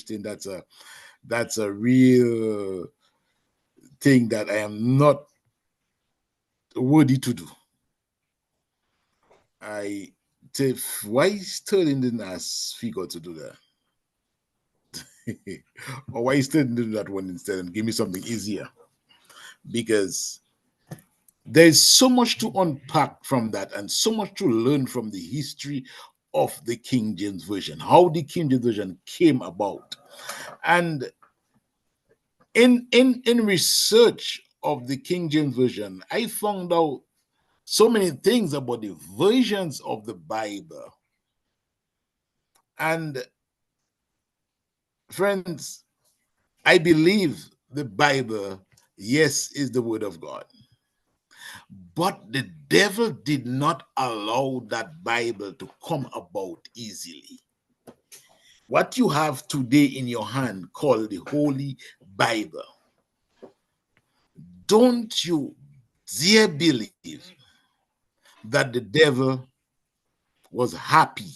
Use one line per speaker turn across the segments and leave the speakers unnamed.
thing, that's a real thing that I am not worthy to do. I why Sterling didn't ask Figo to do that? Or why Sterling didn't do that one instead and give me something easier? Because there's so much to unpack from that and so much to learn from the history of the King James Version, how the King James Version came about. And in research of the King James Version, I found out so many things about the versions of the Bible. And friends, I believe the Bible, yes, is the word of God. But the devil did not allow that Bible to come about easily. What you have today in your hand called the Holy Bible, don't you dare believe that the devil was happy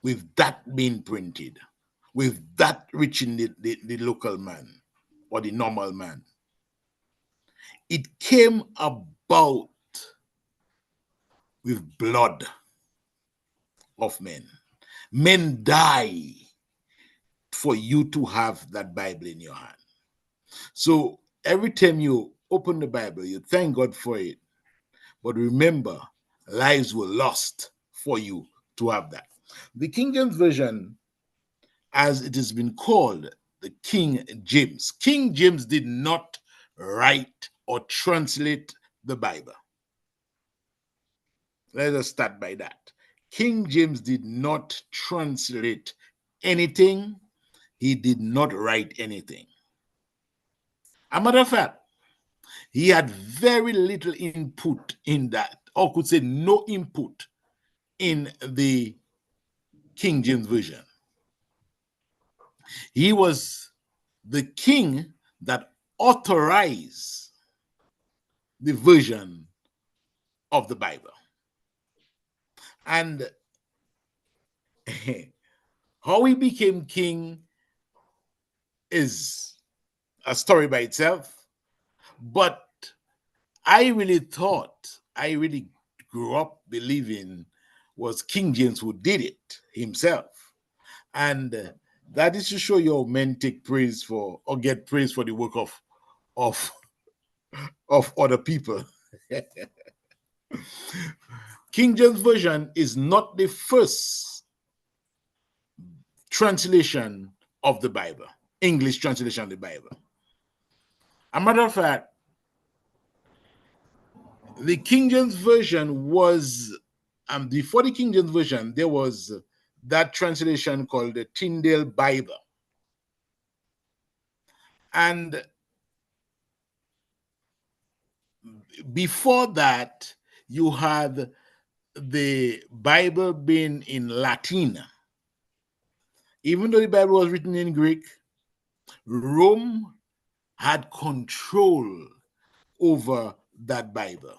with that being printed, with that reaching the local man or the normal man. It came about with blood of men. Men die for you to have that Bible in your hand. So every time you open the Bible, you thank God for it. But remember, lives were lost for you to have that. The King James Version, as it has been called, the King James. King James did not write or translate the Bible. Let us start by that. King James did not translate anything. He did not write anything. A matter of fact, he had very little input in that, or could say no input in the King James Version. He was the king that authorized the version of the Bible. And how he became king is a story by itself. But I really grew up believing was King James who did it himself. And that is to show you how men take praise for or get praise for the work of other people. King James Version is not the first translation of the Bible, English translation of the Bible. A matter of fact, the King James Version was, before the King James Version, there was that translation called the Tyndale Bible. And before that, you had the Bible being in Latin. Even though the Bible was written in Greek, Rome had control over that Bible.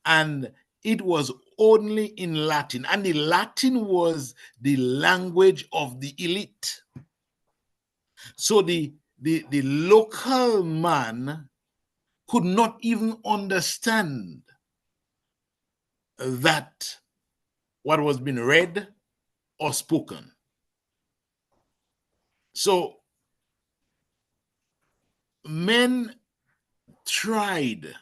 And it was only in Latin. And the Latin was the language of the elite. So the local man could not even understand that what was being read or spoken. So men tried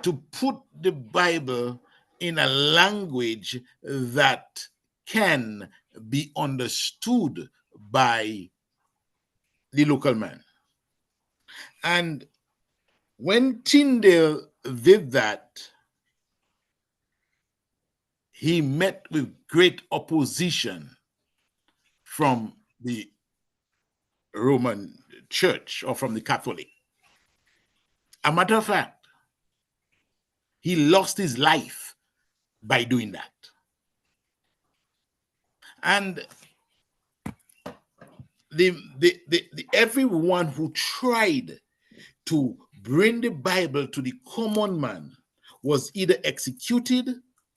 to put the Bible in a language that can be understood by the local man. And when Tyndale did that, he met with great opposition from the Roman Church or from the Catholic. A matter of fact, he lost his life by doing that. And everyone who tried to bring the Bible to the common man was either executed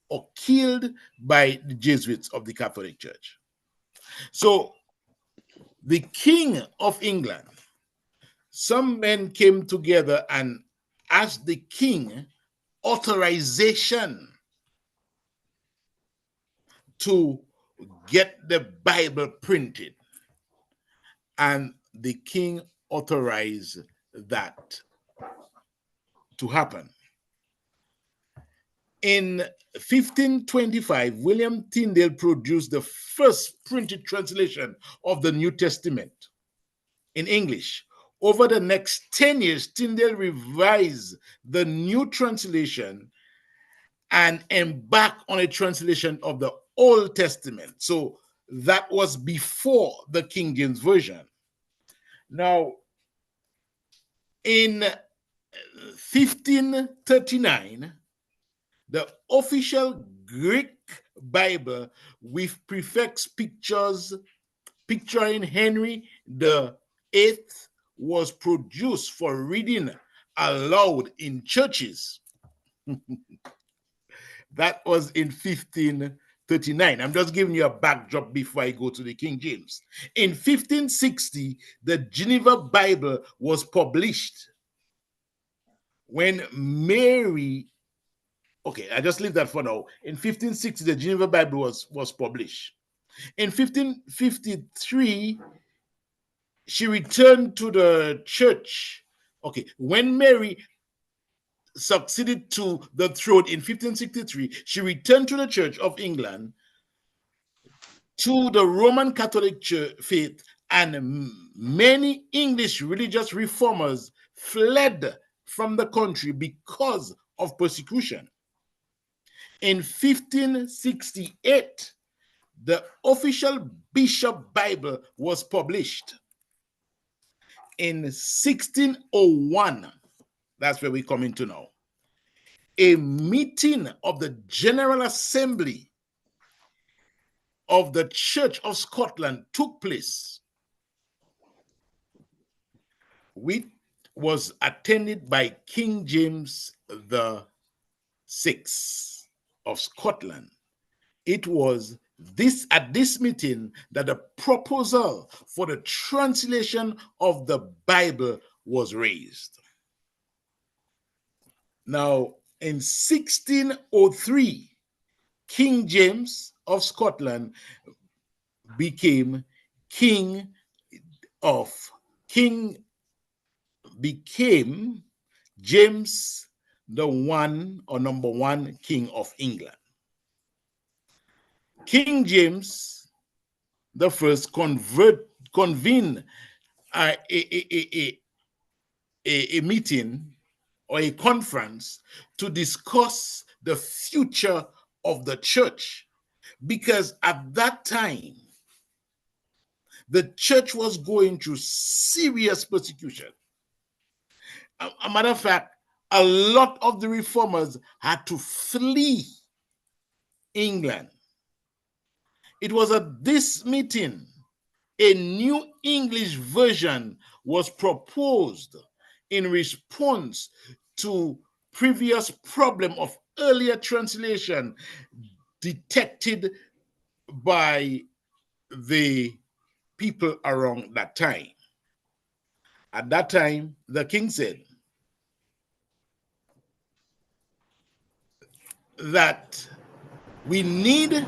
or killed by the Jesuits of the Catholic Church. So the King of England, some men came together and asked the king authorization to get the Bible printed. And the king authorized that to happen. In 1525, William Tyndale produced the first printed translation of the New Testament in English. Over the next 10 years, Tyndale revised the new translation and embarked on a translation of the Old Testament. So that was before the King James Version. Now, in 1539, the official Greek Bible with prefix pictures picturing Henry the Eighth was produced for reading aloud in churches. That was in 1539. I'm just giving you a backdrop before I go to the King James. In 1560, the Geneva Bible was published. When Mary, okay, I just leave that for now. In 1560, the Geneva Bible was published. In 1553, she returned to the church. Okay, when Mary succeeded to the throne in 1563, she returned to the Church of England, to the Roman Catholic Church faith, and many English religious reformers fled from the country because of persecution. In 1568, the official Bishop Bible was published. In 1601, that's where we come into now, a meeting of the General Assembly of the Church of Scotland took place, which was attended by King James the Sixth of Scotland. It was at this meeting that the proposal for the translation of the Bible was raised. Now, in 1603, King James of Scotland became became James the number one King of England. King James the First convened a meeting or a conference to discuss the future of the church, because at that time the church was going through serious persecution. A matter of fact, a lot of the reformers had to flee England. It was at this meeting a New English version was proposed in response to previous problem of earlier translation detected by the people around that time. At that time, the king said that we need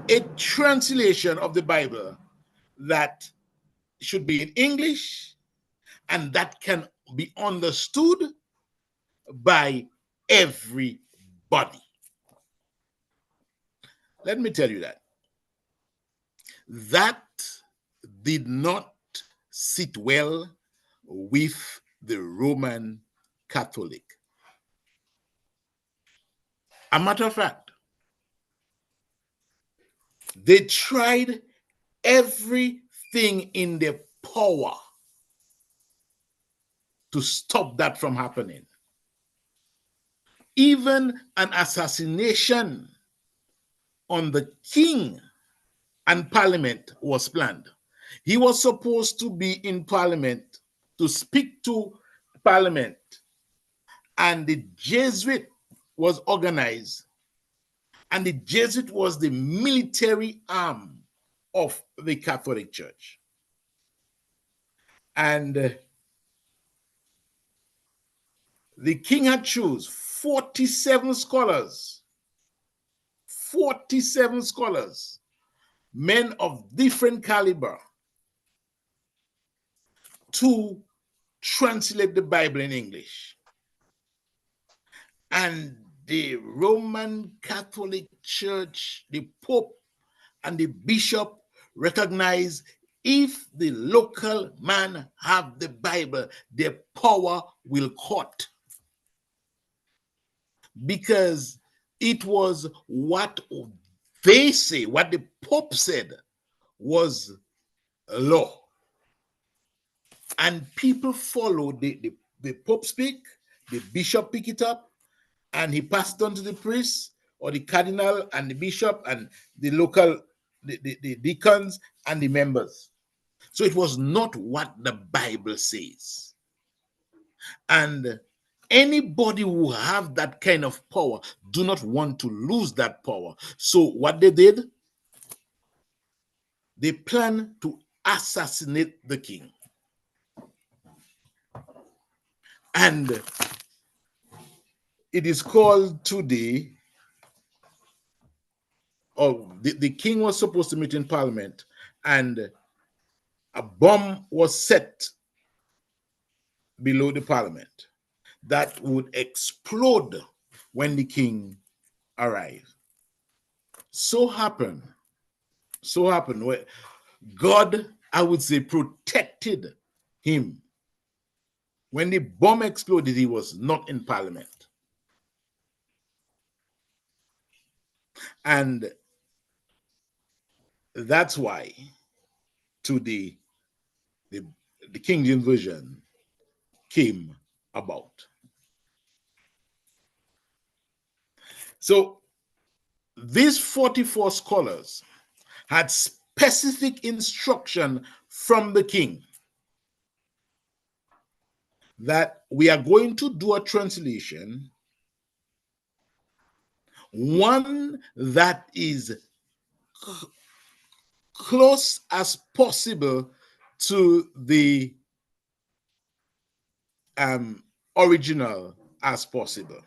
a translation of the Bible that should be in English and that can be understood by everybody. Let me tell you that did not sit well with the Roman Catholic. A matter of fact, they tried everything in their power to stop that from happening. Even an assassination on the king and parliament was planned. He was supposed to be in parliament to speak to parliament, and the Jesuit was organized, and the Jesuit was the military arm of the Catholic Church. And the king had chosen 47 scholars, 47 scholars, men of different caliber, to translate the Bible in English. And the Roman Catholic Church, the Pope and the bishop recognize if the local man have the Bible, their power will cut. Because it was what they say, what the Pope said was law. And people followed the Pope speak, the bishop pick it up, and he passed on to the priest or the cardinal and the bishop and the local, the deacons and the members. So it was not what the Bible says. And anybody who have that kind of power do not want to lose that power. So what they did, they planned to assassinate the king. And it is called today, or the king was supposed to meet in parliament, and a bomb was set below the parliament that would explode when the king arrived. So happened where God, I would say, protected him. When the bomb exploded, he was not in parliament. And that's why today the King James Version came about. So these 44 scholars had specific instruction from the king that we are going to do a translation, one that is close as possible to the original as possible.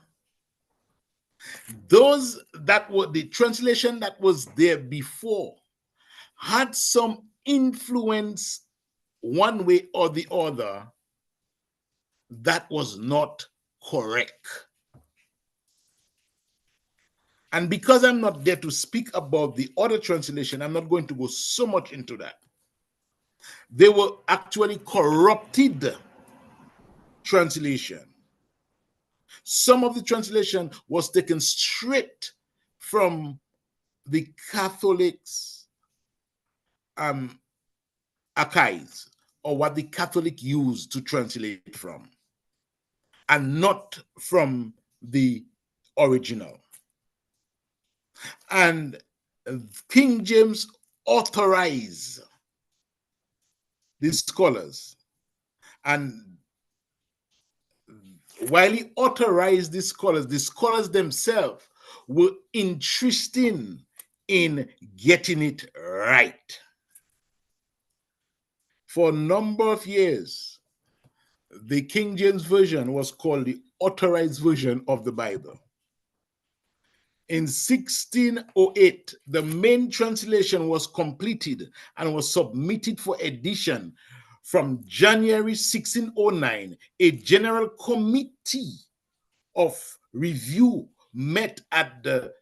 Those that were the translation that was there before had some influence one way or the other that was not correct. And because I'm not there to speak about the other translation, I'm not going to go so much into that. They were actually corrupted translation. Some of the translation was taken straight from the Catholics' archives, or what the Catholic used to translate from, and not from the original. And King James authorized these scholars, and while he authorized the scholars themselves were interested in getting it right. For a number of years, the King James Version was called the authorized version of the Bible. In 1608, the main translation was completed and was submitted for edition. From January 1609, a general committee of review met at the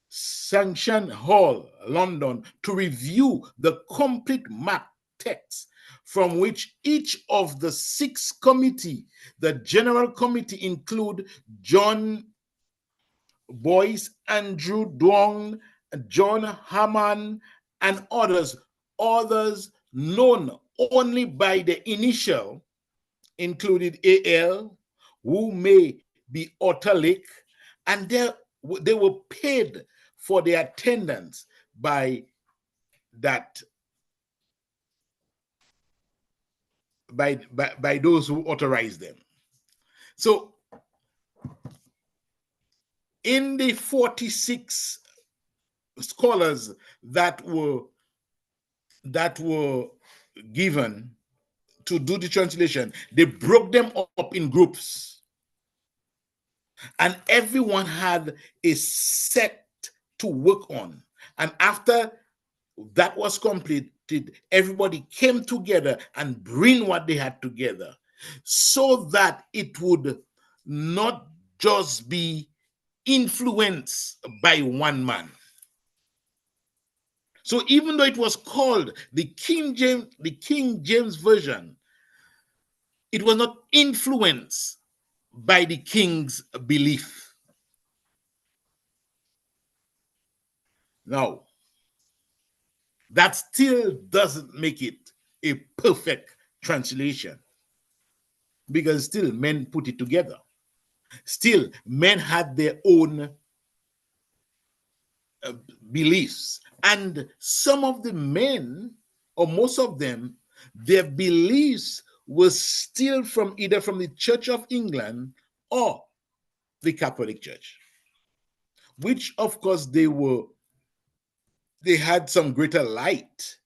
Sanction Hall, London, to review the complete map text, from which each of the 6 committee, the general committee, include John Boyce, Andrew Dwong, John Hammond, and others known only by the initial, included AL, who may be Otterlick, and they were paid for their attendance by those who authorized them. So in the 46 scholars that were given to do the translation, they broke them up in groups. And everyone had a set to work on. And after that was completed, everybody came together and bring what they had together so that it would not just be influenced by one man. So even though it was called the King James Version, it was not influenced by the king's belief. Now, that still doesn't make it a perfect translation, because still men put it together. Still, men had their own beliefs. And some of the men, or most of them, their beliefs were still from either from the Church of England or the Catholic Church, which of course they had some greater light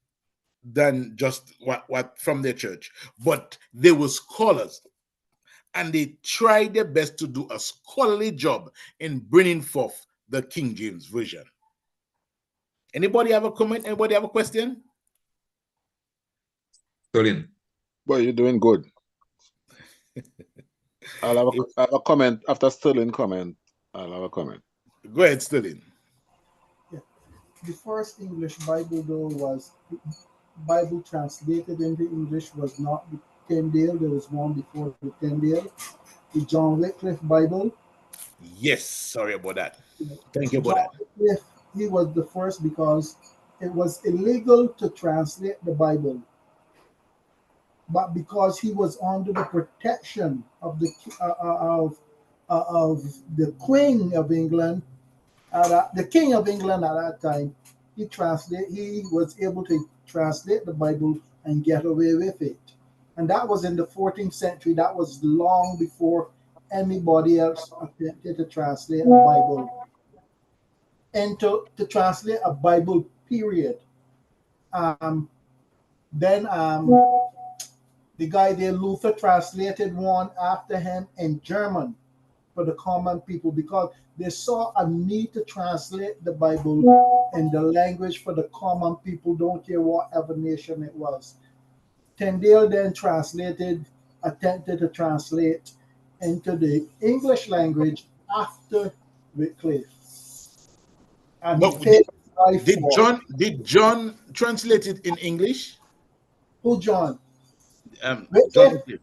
than just what from their church, but they were scholars, and they tried their best to do a scholarly job in bringing forth the King James Version. Anybody have a comment? Anybody have a question?
Sterling.
Boy, you're doing good. I'll have a comment after Sterling comment. I'll have a comment.
Go ahead, Sterling.
Yeah. The first English Bible, though, was Bible translated into English was not the Tyndale. There was one before the Tyndale, the John Wycliffe Bible.
Yes, sorry about that. Thank you about
John Wycliffe, he was the first because it was illegal to translate the Bible. But because he was under the protection of the Queen of England, the King of England at that time, he was able to translate the Bible and get away with it. And that was in the 14th century. That was long before anybody else attempted to translate a Bible. And to translate a Bible, period. Then the guy there, Luther, translated one after him in German for the common people, because they saw a need to translate the Bible in the language for the common people, don't care whatever nation it was. Tyndale then attempted to translate into the English language after Wycliffe. And he paid his life for it.
Did John translate it in English?
Who, John?
John Wycliffe.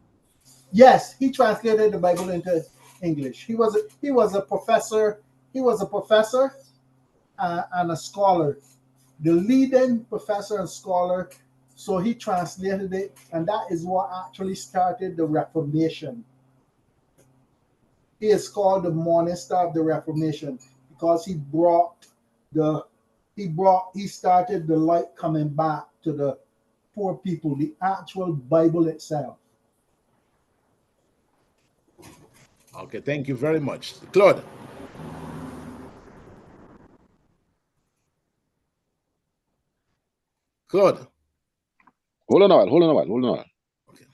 Yes, he translated the Bible into English. He was a professor. He was a professor and a scholar, the leading professor and scholar. So he translated it, and that is what actually started the Reformation. He is called the Morning Star of the Reformation because he started the light coming back to the poor people, the actual Bible itself.
Okay, thank you very much. Claude. Claude.
Hold on a while.
Okay.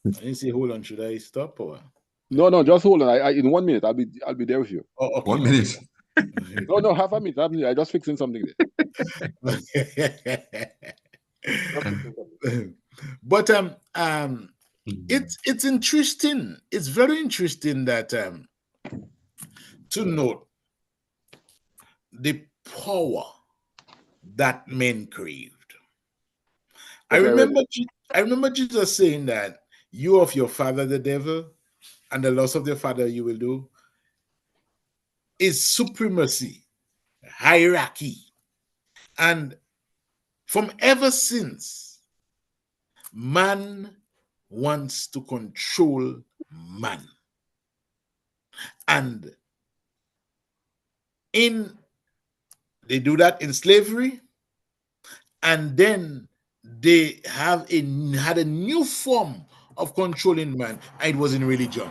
I didn't say hold on. Should I stop or?
No, just hold on. I in 1 minute, I'll be there with you.
Oh, okay.
1 minute.
No, half a minute. I'm just fixing something there.
But it's interesting. It's very interesting that to note the power that men craved. I remember Jesus saying that you of your father the devil, and the loss of your father you will do, is supremacy, hierarchy. And from ever since, man wants to control man. And they do that in slavery, and then they had a new form of controlling man, and it was in religion.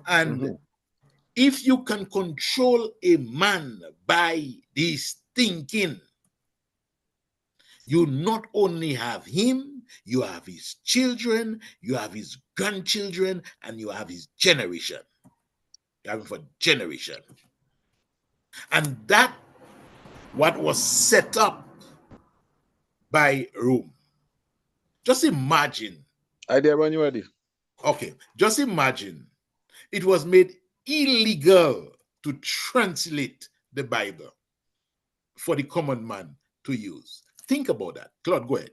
And if you can control a man by this thinking, you not only have him, You have his children, you have his grandchildren, and you have his generation. You have him for generation. And that what was set up by Rome. Just imagine.
Idea when you're ready.
Okay, just imagine. It was made illegal to translate the Bible for the common man to use. Think about that. Claude, go ahead.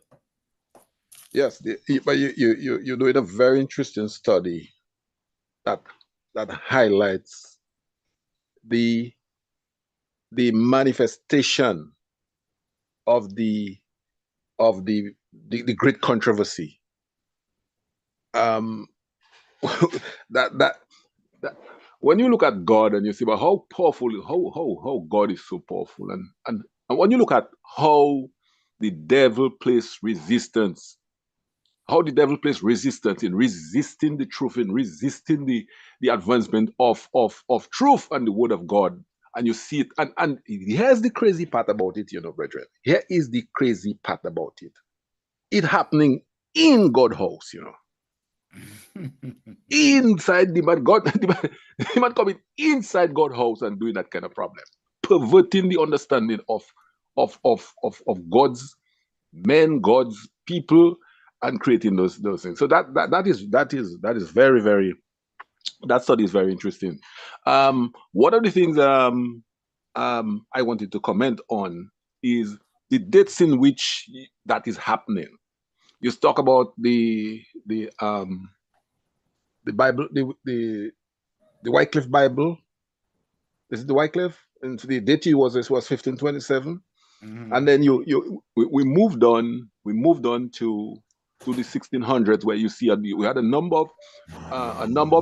Yes, but you're doing a very interesting study that highlights the manifestation of the great controversy. That when you look at God and you see about how powerful, how God is so powerful, and when you look at how the devil plays resistance, how the devil plays resistance in resisting the truth, in resisting the advancement of truth and the word of God. And you see it, and here's the crazy part about it, brethren. Here is the crazy part about it. It happening in God's house, inside the man, God, the man coming inside God's house and doing that kind of problem, perverting the understanding of God's men, God's people, and creating those things. So that is very, very, that study is very interesting. One of the things I wanted to comment on is the dates in which that is happening. You talk about the Bible, the Wycliffe Bible. This is the Wycliffe, and the date was 1527, and then we moved on to the 1600s, where you see we had a number of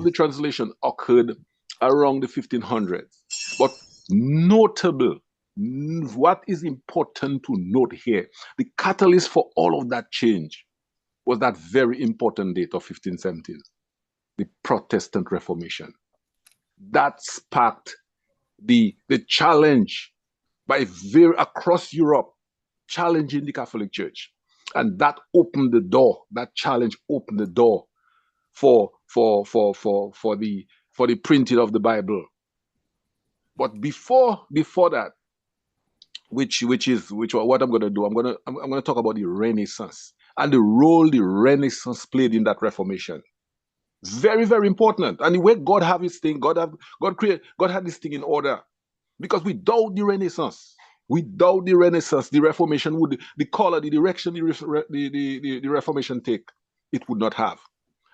the translation occurred around the 1500s, but notable. What is important to note here, the catalyst for all of that change was that very important date of 1517, the Protestant Reformation. That sparked the challenge by across Europe, challenging the Catholic Church. And that opened the door, that challenge opened the door for the printing of the Bible. But before that, which what I'm going to do, I'm going to talk about the Renaissance and the role the Renaissance played in that Reformation. Very, very important. And the way God have his thing, God had this thing in order. Because without the Renaissance, the Reformation would, the color, the direction the Reformation take, it would not have.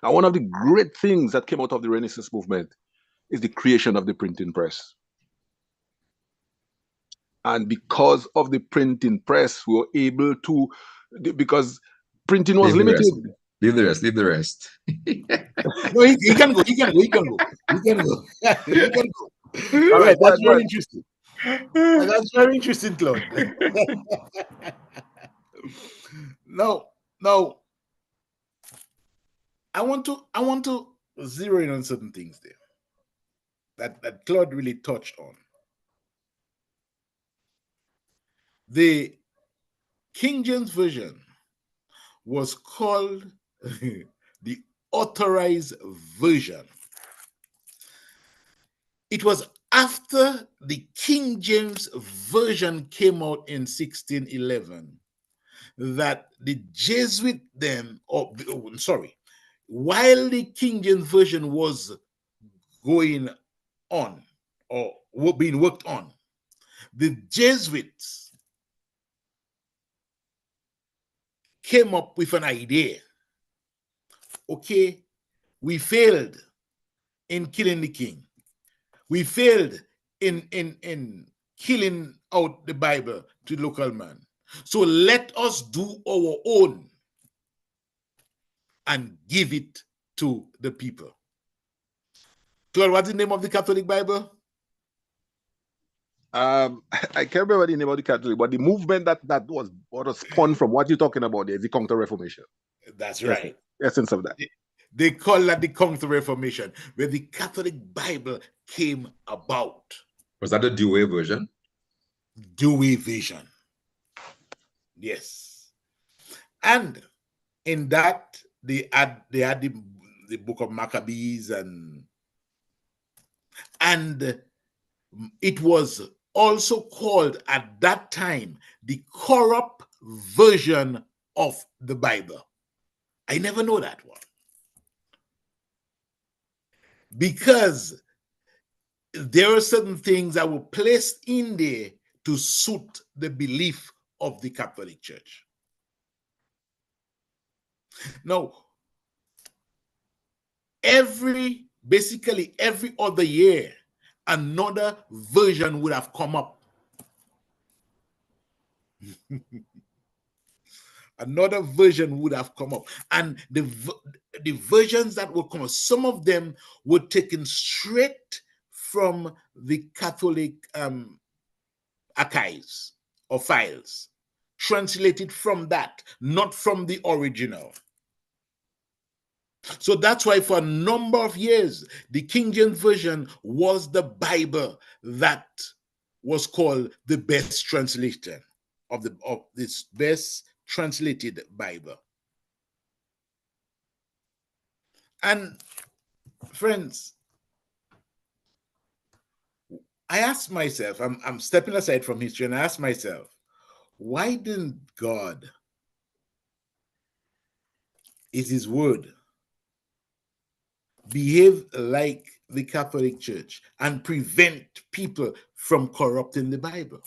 And one of the great things that came out of the Renaissance movement is the creation of the printing press. And because of the printing press, we were able to, because printing was limited.
Leave the rest.
No, he can go. He can go. All right, that's very interesting. That's very interesting, Claude. Now, I want to zero in on certain things there that Claude really touched on. The King James Version was called the Authorized Version. It was after the King James Version came out in 1611 that the Jesuit while the King James Version was going on or being worked on, the Jesuits came up with an idea. Okay, we failed in killing the king. We failed in killing out the Bible to the local man. So let us do our own and give it to the people. Claude, what's the name of the Catholic Bible?
I can't remember the name of the Catholic, but the movement that was spawned from what you're talking about there is the Counter Reformation.
That's right.
The essence of that.
They call that the Counter Reformation, where the Catholic Bible came about.
Was that the Dewey version?
Dewey version. Yes. And In that they had the book of Maccabees, and it was also called at that time the corrupt version of the Bible. I never know that one, because there are certain things that were placed in there to suit the belief of the Catholic Church. Now, basically every other year, another version would have come up. Another version would have come up. And the versions that would come up, some of them were taken straight from the Catholic archives or files, translated from that, not from the original. So that's why for a number of years, the King James Version was the Bible that was called the best translation of this best translated Bible. And friends, I asked myself, I'm stepping aside from history, and I asked myself, why didn't God, is his word, behave like the Catholic Church and prevent people from corrupting the Bible?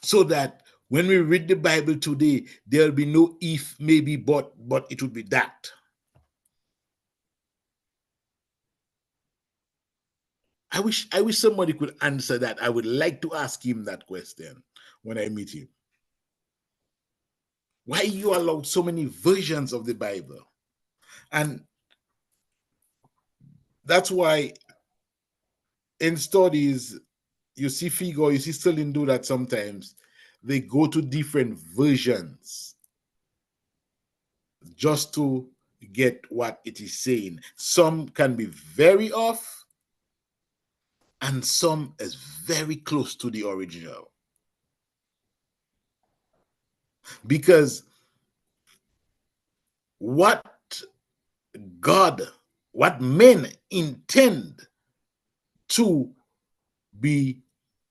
So that when we read the Bible today, there'll be no if, maybe, but it would be that. I wish somebody could answer that. I would like to ask him that question when I meet him. Why you allow so many versions of the Bible? And that's why in studies, you see Figo, you see Sterling do that sometimes. They go to different versions just to get what it is saying. Some can be very off, and some is very close to the original. Because what men intend to be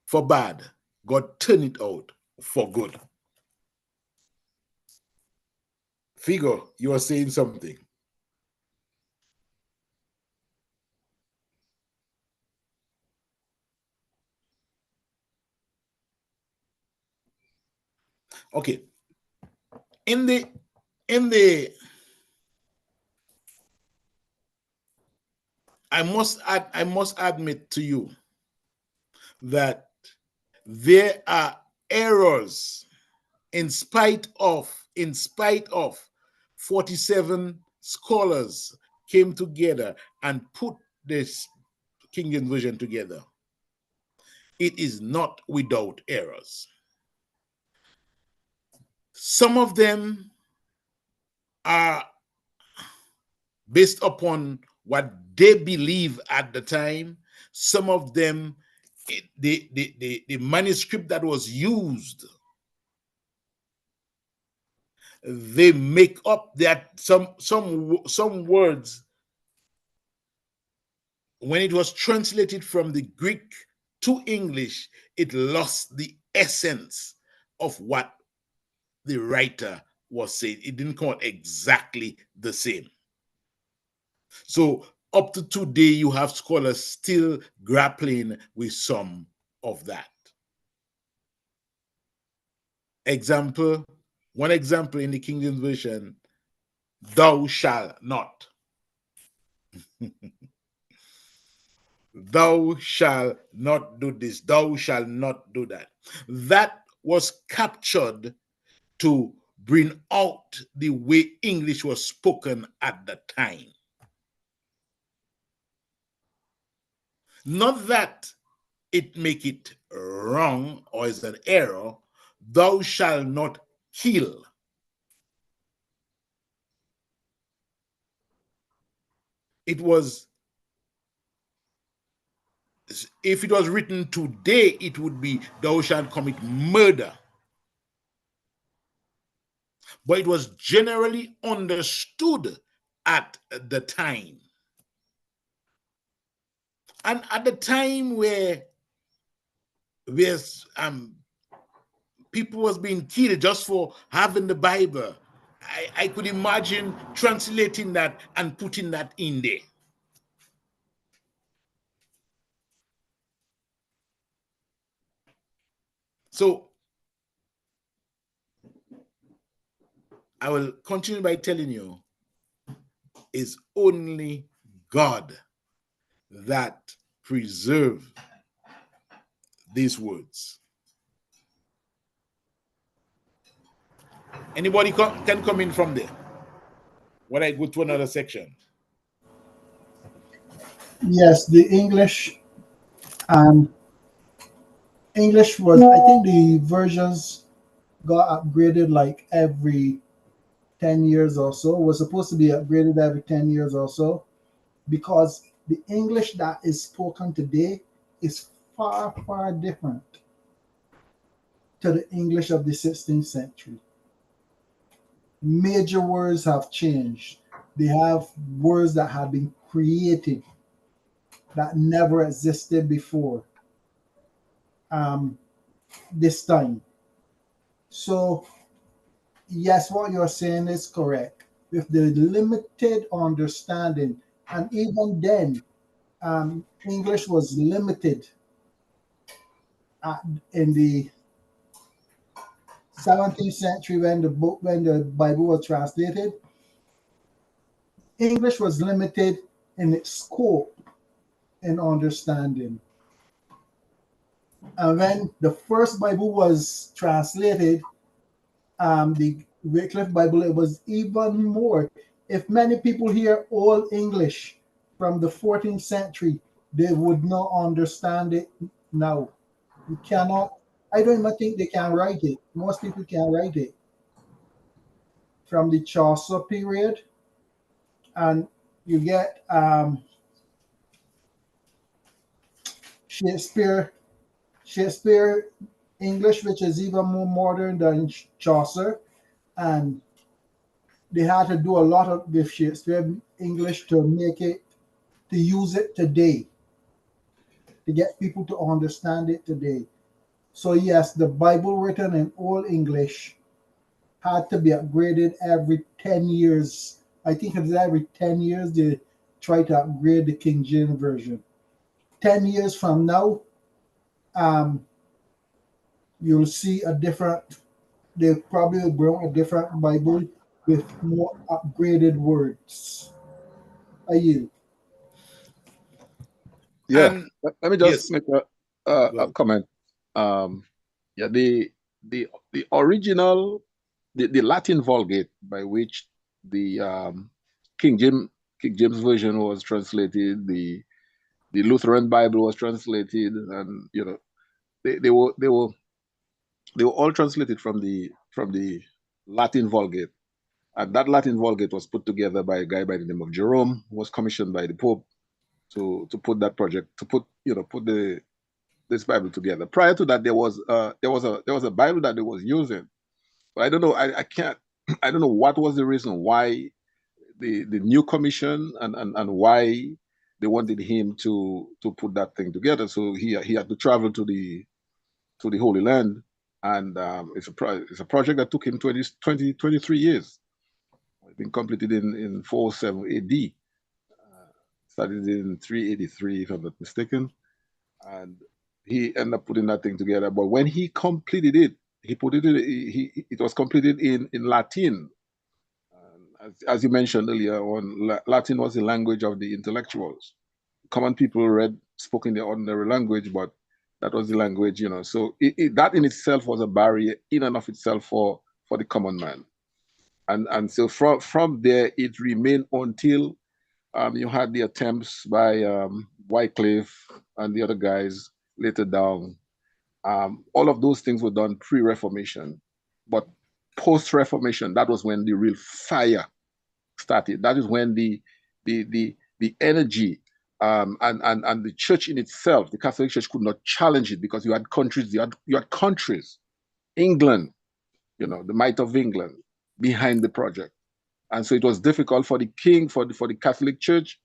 for bad, God turn it out for good. Figo, you are saying something. Okay. In the I must admit to you that there are errors in spite of 47 scholars came together and put this King James Version together. It is not without errors. Some of them are based upon what they believe at the time. Some of them, the manuscript that was used, they make up that some words, when it was translated from the Greek to English, it lost the essence of what the writer was saying. It didn't come out exactly the same. So up to today, you have scholars still grappling with some of that. One example in the King James Version, thou shalt not. Thou shalt not do this. Thou shalt not do that. That was captured to bring out the way English was spoken at the time. Not that it make it wrong or is an error. Thou shalt not kill. It was, if it was written today, it would be thou shalt commit murder. but it was generally understood at the time. And at the time where people was being killed just for having the Bible, I could imagine translating that and putting that in there. So I will continue by telling you, it's only God that preserve these words. Anybody can come in from there when I go to another section.
Yes, the English was, I think the versions got upgraded like every 10 years or so. Was supposed to be upgraded every 10 years or so, because the English that is spoken today is far, far different to the English of the 16th century. Major words have changed. They have words that have been created that never existed before this time. So, yes, what you're saying is correct. With the limited understanding, and even then, English was limited in the 17th century when the Bible was translated. English was limited in its scope and understanding. And when the first Bible was translated, the Wycliffe Bible, it was even more. If many people hear Old English from the 14th century, they would not understand it now. You cannot, I don't even think they can write it. Most people can write it. From the Chaucer period, and you get Shakespeare English, which is even more modern than Chaucer, and they had to do a lot of with Shakespeare English to make it, to use it today, to get people to understand it today. So yes, the Bible written in Old English had to be upgraded every 10 years. I think it's every 10 years they try to upgrade the King James Version. 10 years from now, you'll see a different, they probably will bring a different Bible with more upgraded words. Are you?
Yeah,
And
let me just
yes,
make a comment. Yeah, the original, the Latin Vulgate by which the King James version was translated, the Lutheran Bible was translated, and they were all translated from the Latin Vulgate. And that Latin Vulgate was put together by a guy by the name of Jerome, who was commissioned by the Pope to put that project, to put this Bible together. Prior to that, there was a Bible that they was using, but I don't know. I can't. I don't know what was the reason why the new commission and why they wanted him to put that thing together. So he had to travel to the Holy Land, and it's a project that took him 23 years. It's been completed in 407 AD. Started in 383, if I'm not mistaken, and he ended up putting that thing together. But when he completed it, it was completed in Latin. As you mentioned earlier on, Latin was the language of the intellectuals. Common people spoke in their ordinary language, but that was the language, So that in itself was a barrier in and of itself for the common man. And so from there, it remained until you had the attempts by Wycliffe and the other guys later down. All of those things were done pre-Reformation, but post-Reformation, that was when the real fire started. That is when the energy and the church in itself, the Catholic Church, could not challenge it, because you had countries, England, the might of England. behind the project. And so it was difficult for the king, for the Catholic Church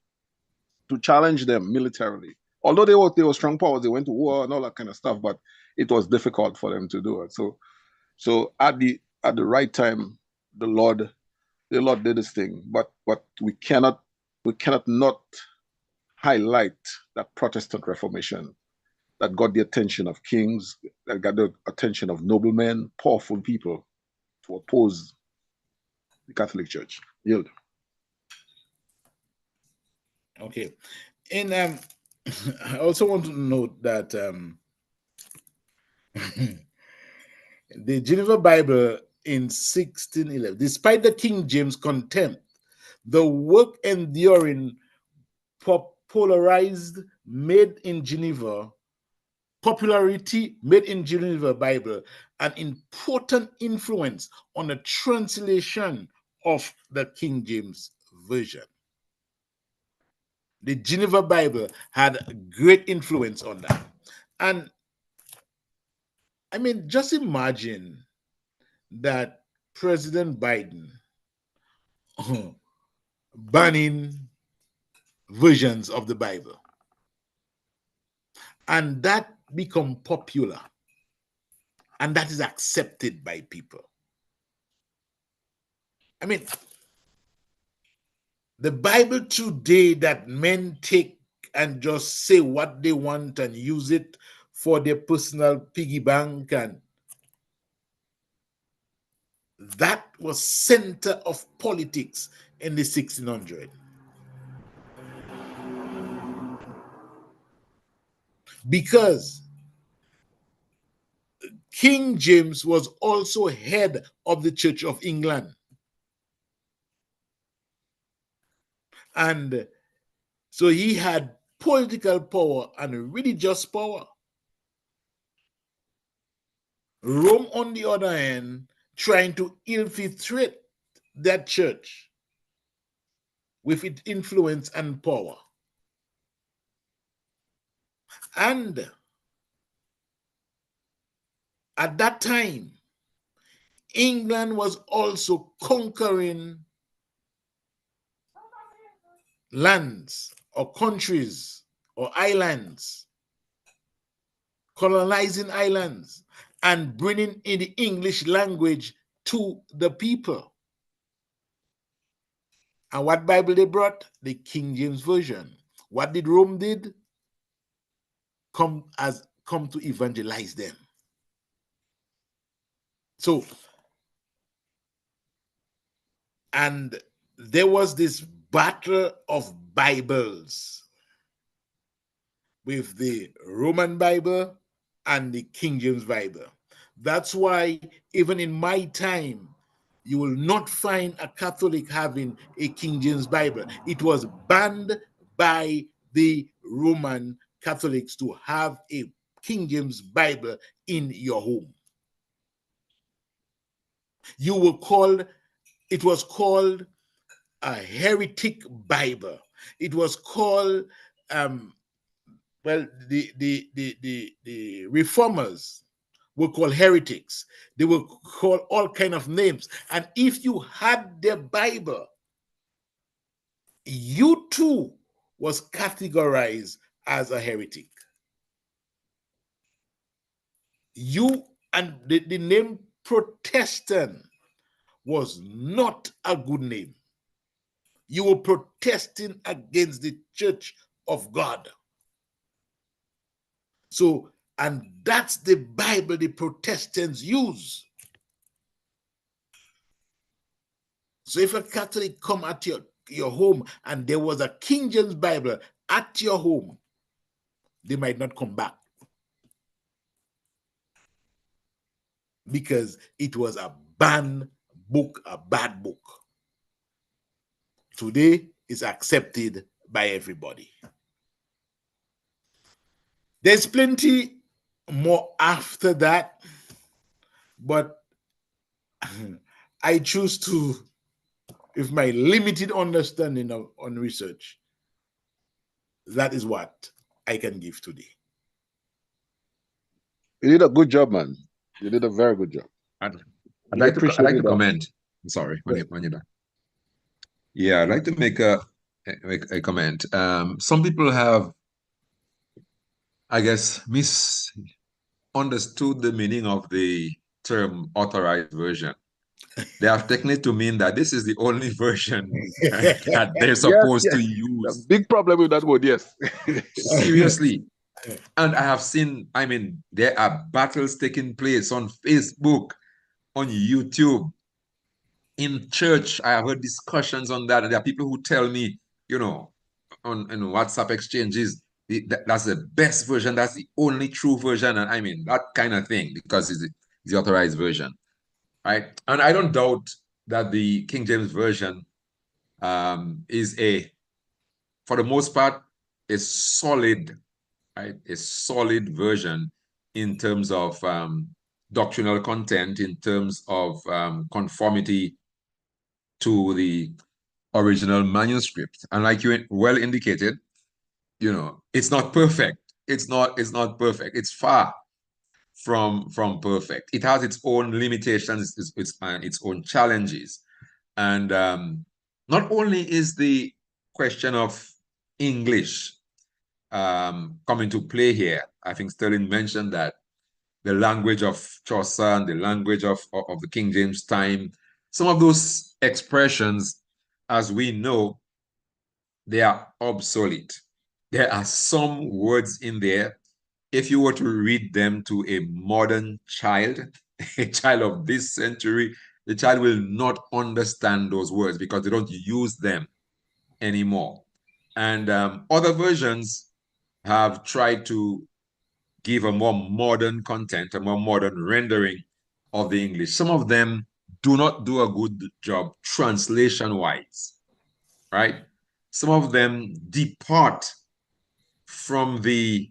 to challenge them militarily. Although they were strong powers, they went to war and all that kind of stuff, but it was difficult for them to do it. So at the right time, the Lord did this thing. But we cannot not highlight that Protestant Reformation that got the attention of kings, that got the attention of noblemen, powerful people to oppose the Catholic Church. Yield.
Okay. And I also want to note that the Geneva Bible in 1611, despite the King James contempt, the work enduring popularized made in Geneva, popularity made in Geneva Bible, an important influence on the translation of the King James Version. The Geneva Bible had a great influence on that. And I mean, just imagine that President Biden banning versions of the Bible, and that become popular, and that is accepted by people. I mean, the Bible today that men take and just say what they want and use it for their personal piggy bank, and that was center of politics in the 1600s. Because King James was also head of the Church of England. And so he had political power and religious power. Rome, on the other hand, trying to infiltrate that church with its influence and power. And at that time, England was also conquering lands or countries or islands, colonizing islands, and bringing in the English language to the people. And what Bible they brought? The King James Version. What did Rome did? Come to evangelize them. So, and there was this battle of Bibles with the Roman Bible and the King James Bible. That's why even in my time, you will not find a Catholic having a King James Bible. It was banned by the Roman Catholics to have a King James Bible in your home. It was called a heretic Bible. It was called, the reformers were called heretics. They were called all kind of names. And if you had the Bible, you too was categorized as a heretic. And the name Protestant was not a good name. You were protesting against the Church of God. So, and that's the Bible the Protestants use. So if a Catholic come at your home and there was a King James Bible at your home, they might not come back, because it was a banned book, a bad book. Today, it's accepted by everybody. There's plenty more after that, but I choose to, with my limited understanding on research, that is what I can give today.
You did a good job, man. You did a very good job.
I'd like to comment. I'm sorry, when you're done. Yeah, I'd like to make a comment. Some people have, I guess, misunderstood the meaning of the term authorized version. They have taken it to mean that this is the only version that they're supposed to
A
use.
big problem with that word, yes.
Seriously. And I have seen, I mean, there are battles taking place on Facebook, on YouTube, in church. I have heard discussions on that. And there are people who tell me, you know, on WhatsApp exchanges, that's the best version, that's the only true version. And I mean, that kind of thing, because it's the authorized version, right? And I don't doubt that the King James Version is for the most part, a solid, right? A solid version in terms of doctrinal content, in terms of conformity to the original manuscript. And like you well indicated, you know, it's not perfect. It's not perfect. It's far from perfect. It has its own limitations, its own challenges. And not only is the question of English come into play here. I think Sterling mentioned that the language of Chaucer and the language of the King James time, some of those expressions, as we know, they are obsolete. There are some words in there, if you were to read them to a modern child, a child of this century, the child will not understand those words because they don't use them anymore. And other versions have tried to give a more modern content, a more modern rendering of the English. Some of them do not do a good job translation-wise, right? Some of them depart from the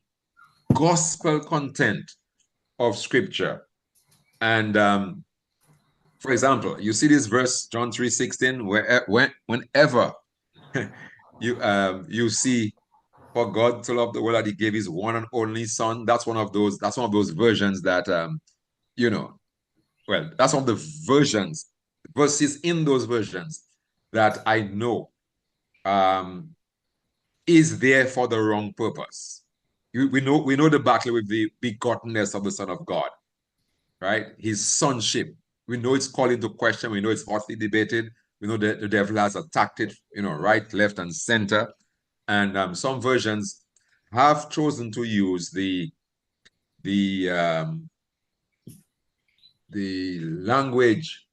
gospel content of Scripture. And for example, you see this verse, John 3:16, whenever you see, for God to love the world that he gave his one and only son. That's one of those versions that you know, well, that's one of the verses in those versions that I know is there for the wrong purpose. We know the battle with the begottenness of the Son of God, right? His sonship. We know it's called into question. We know it's hotly debated. We know that the devil has attacked it, you know, right, left, and center. And some versions have chosen to use the language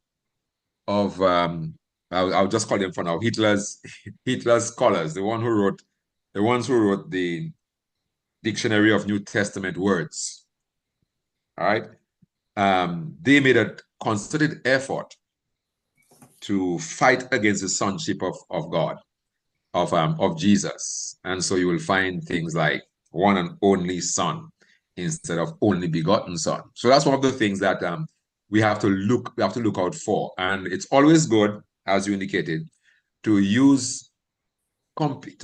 of I'll just call them for now Hitler's scholars, the ones who wrote the Dictionary of New Testament Words. All right, they made a concerted effort to fight against the sonship of God, of Jesus. And so you will find things like one and only son instead of only begotten son. So that's one of the things that we have to look out for. And it's always good, as you indicated, to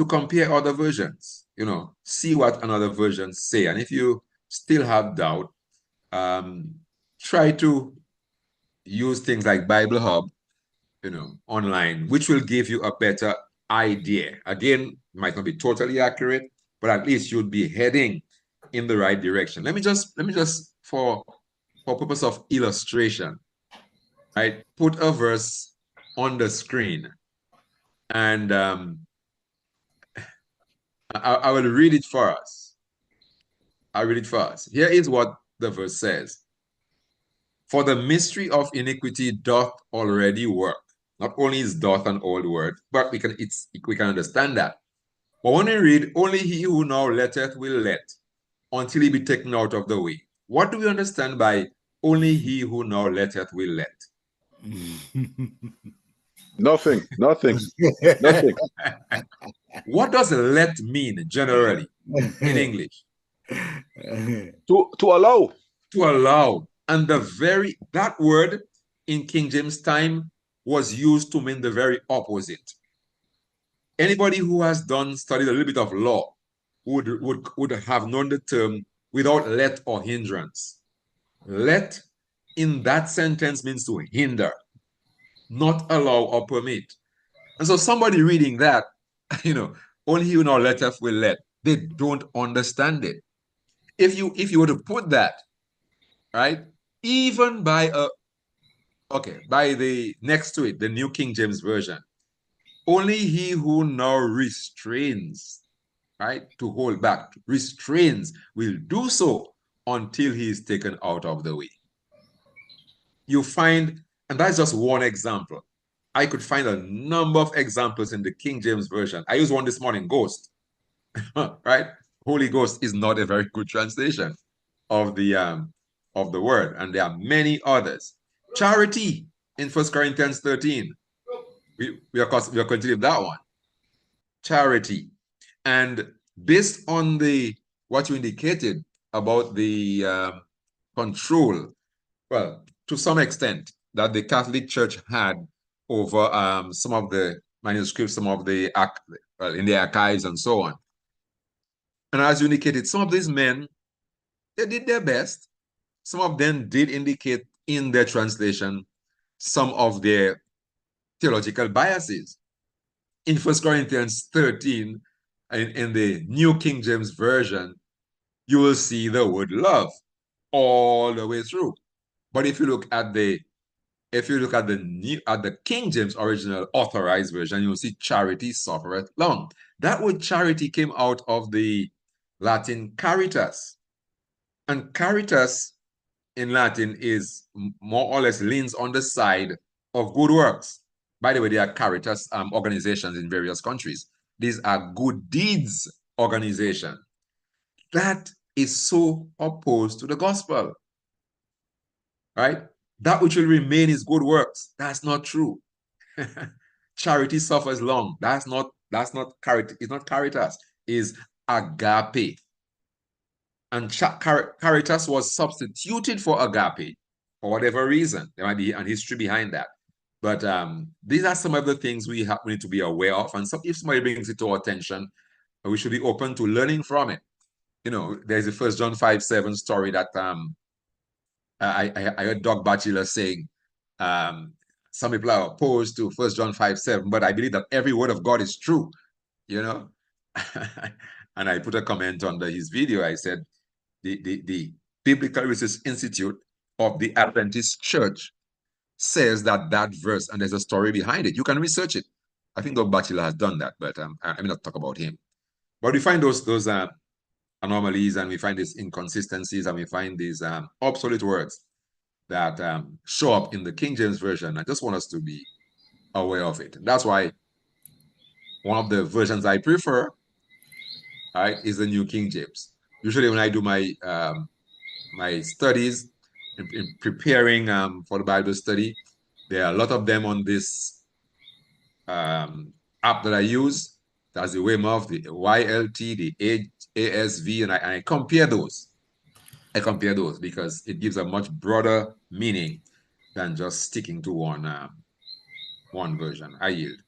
compare other versions, you know, see what another versions say. And if you still have doubt, try to use things like Bible Hub, you know, online, which will give you a better idea. Again, might not be totally accurate, but at least you'll be heading in the right direction. Let me just for purpose of illustration, right, put a verse on the screen, and I will read it for us. I'll read it for us. Here is what the verse says. For the mystery of iniquity doth already work. Not only is doth an old word, but we can understand that. But when we read, only he who now letteth will let, until he be taken out of the way. What do we understand by only he who now letteth will let?
Nothing.
What does let mean generally in English?
To allow.
To allow. And that word in King James time was used to mean the very opposite. Anybody who has studied a little bit of law would have known the term without let or hindrance. Let in that sentence means to hinder. not allow or permit. And so somebody reading that, only you know letters will let. They don't understand it. If you were to put that, right, even by the next to it, the New King James Version, only he who now restrains, right, to hold back, restrains, will do so until he is taken out of the way. You find, and that's just one example. I could find a number of examples in the King James Version. I used one this morning, ghost, right? Holy Ghost is not a very good translation of the word, and there are many others. Charity in 1 Corinthians 13. We are continuing that one. Charity. And based on what you indicated about the control, well, to some extent, that the Catholic Church had over some of the manuscripts, some of the in the archives and so on. And as you indicated, some of these men, they did their best. Some of them did indicate in their translation some of their theological biases. In 1 Corinthians 13, in the New King James Version, you will see the word love all the way through. But if you look at the King James original authorized version, you'll see charity suffereth long. That word charity came out of the Latin caritas. And caritas in Latin is more or less leans on the side of good works. By the way, there are caritas organizations in various countries. These are good deeds organization. That is so opposed to the gospel, right? That which will remain is good works. That's not true. Charity suffers long. That's not charity. It's not caritas. It's agape. And caritas was substituted for agape for whatever reason. There might be an history behind that. But these are some of the things we need to be aware of. And so if somebody brings it to our attention, we should be open to learning from it. There's a 1 John 5:7 story that I heard Doug Batchelor saying, some people are opposed to 1 John 5:7, but I believe that every word of God is true, And I put a comment under his video. I said, the Biblical Research Institute of the Adventist Church says that verse, and there's a story behind it. You can research it. I think Doug Batchelor has done that, but I may not talk about him. But we find those anomalies, and we find these inconsistencies, and we find these obsolete words that show up in the King James Version. I just want us to be aware of it. That's why one of the versions I prefer, right, is the New King James. Usually when I do my studies in preparing for the Bible study, there are a lot of them on this app that I use. That's the Weymouth, the YLT, the ASV, and I compare those. I compare those because it gives a much broader meaning than just sticking to one version. I yield.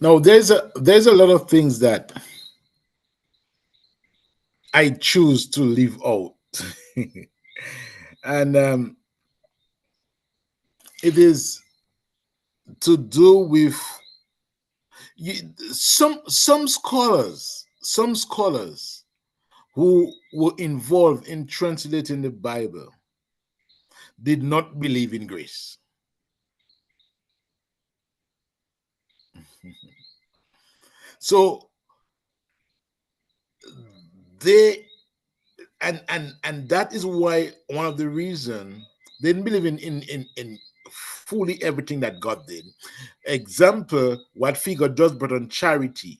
Now there's a lot of things that I choose to leave out. And it is to do with some scholars who were involved in translating the Bible did not believe in grace. So they and that is why one of the reasons they didn't believe in fully everything that God did. Example, what Figure just brought on charity.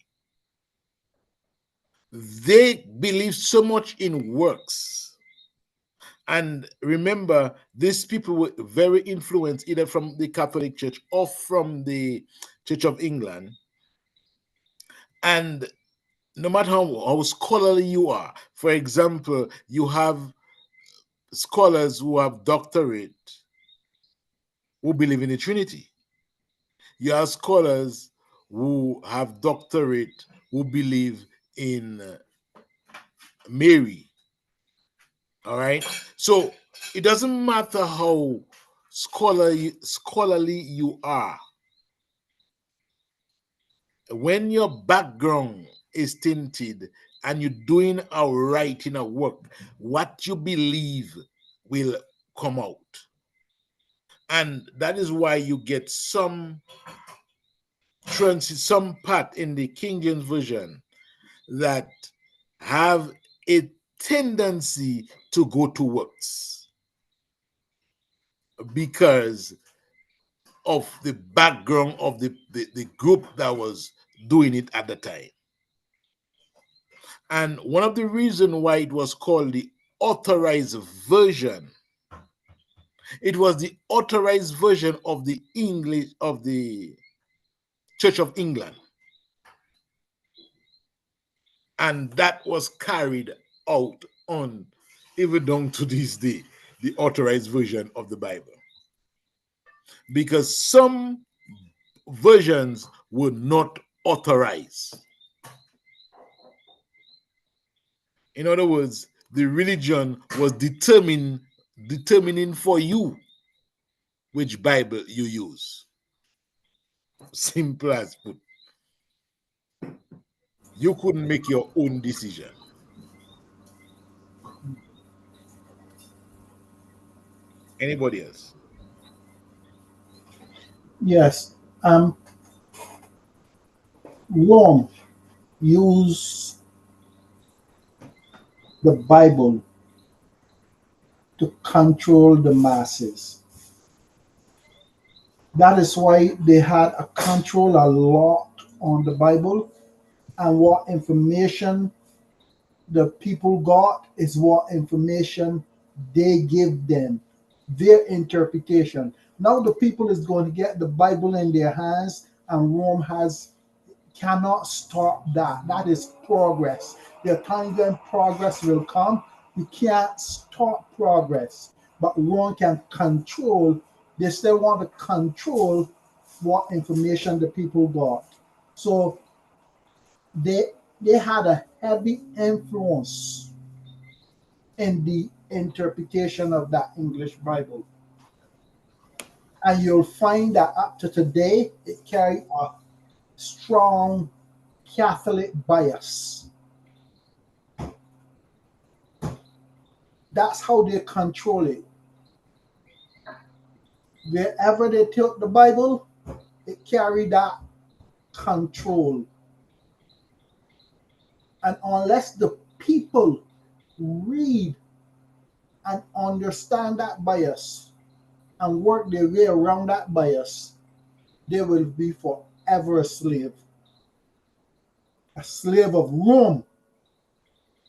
They believe so much in works. And remember, these people were very influenced either from the Catholic Church or from the Church of England. And no matter how scholarly you are, for example, you have scholars who have doctorate who believe in the Trinity. You have scholars who have doctorate who believe in Mary. All right. So it doesn't matter how scholarly you are, when your background is tinted and you're doing a writing a work, what you believe will come out. And that is why you get some part in the King James Version that have a tendency to go to works because of the background of the group that was doing it at the time. And one of the reasons why it was called the authorized version, it was the authorized version of the English of the Church of England. And that was carried out on even down to this day, the authorized version of the Bible. Because some versions were not authorized. In other words, the religion was determining for you which Bible you use. Simple as put. You couldn't make your own decision. Anybody else?
Yes. Rome use the Bible to control the masses. That is why they had a control a lot on the Bible, and what information the people got is what information they give them, their interpretation. Now the people is going to get the Bible in their hands, and Rome cannot stop that. That is progress. There are times when progress will come. You can't stop progress, but Rome can control. They still want to control what information the people got. So they they had a heavy influence in the interpretation of that English Bible. And you'll find that up to today, it carries a strong Catholic bias. That's how they control it. Wherever they took the Bible, it carried that control. And unless the people read and understand that bias and work their way around that bias, they will be forever a slave of Rome.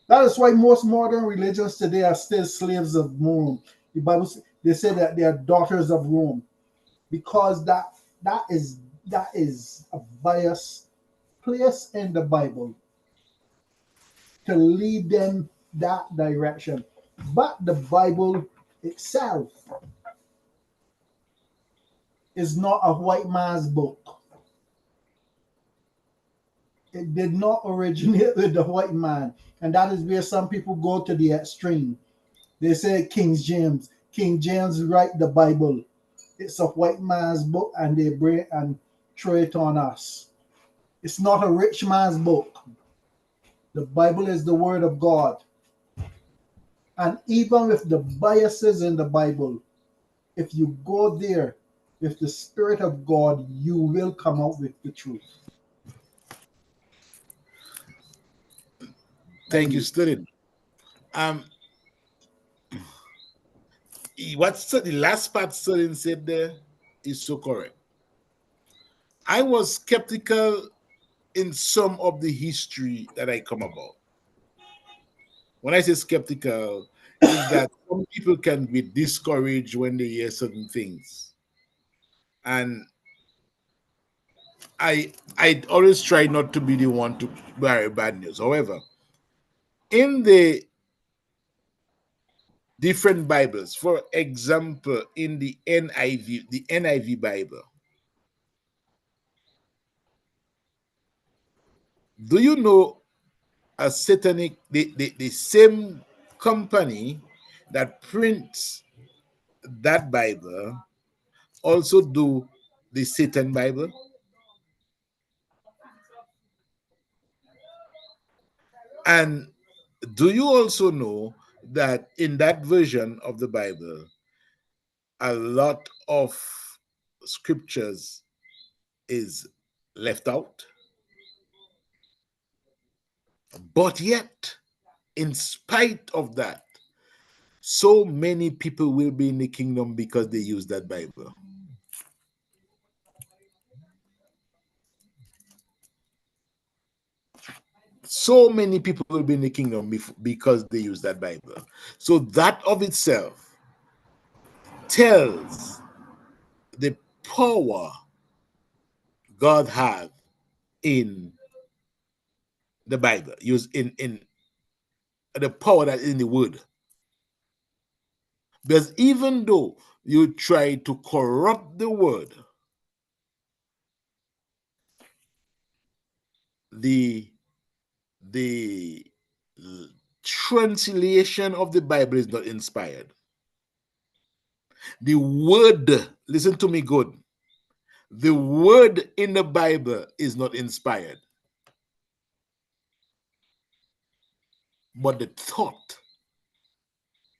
That is why most modern religions today are still slaves of Rome. The Bible, they say that they are daughters of Rome, because that is a bias placed in the Bible to lead them that direction. But the Bible itself is not a white man's book. It did not originate with the white man. And that is where some people go to the extreme. They say King James write the Bible. It's a white man's book, and they bring and throw it on us. It's not a rich man's book. The Bible is the word of God. And even with the biases in the Bible, if you go there with the Spirit of God, you will come out with the truth.
Thank you, Sterling. What's the last part Sterling said there is so correct. I was skeptical in some of the history that I come about. When I say skeptical, is that some people can be discouraged when they hear certain things. And I always try not to be the one to bear bad news. However, in the different Bibles, for example, in the NIV Bible, do you know a satanic, the same company that prints that Bible also do the Satan Bible? And do you also know that in that version of the Bible, a lot of scriptures is left out? But yet, in spite of that, so many people will be in the kingdom because they use that Bible. So many people will be in the kingdom because they use that Bible. So that of itself tells the power God has in the Bible, used in the power that is in the word. Because even though you try to corrupt the word, the translation of the Bible is not inspired. The word, listen to me good, the word in the Bible is not inspired, but the thought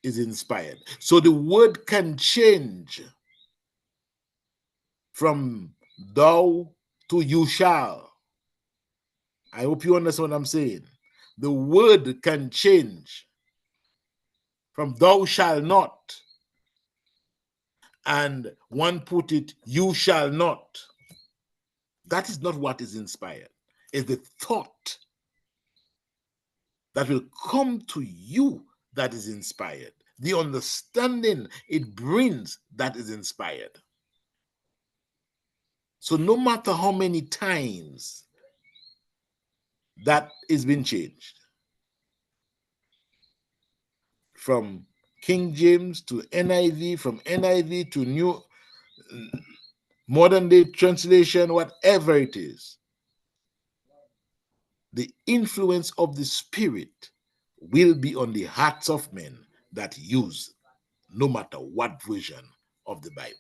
is inspired. So the word can change from thou to you shall. I hope you understand what I'm saying. The word can change from thou shall not, and one put it, you shall not. That is not what is inspired. It's the thought that will come to you that is inspired. The understanding it brings that is inspired. So no matter how many times that is been changed, from King James to NIV, from NIV to New Modern Day Translation, whatever it is, the influence of the Spirit will be on the hearts of men that use no matter what version of the Bible.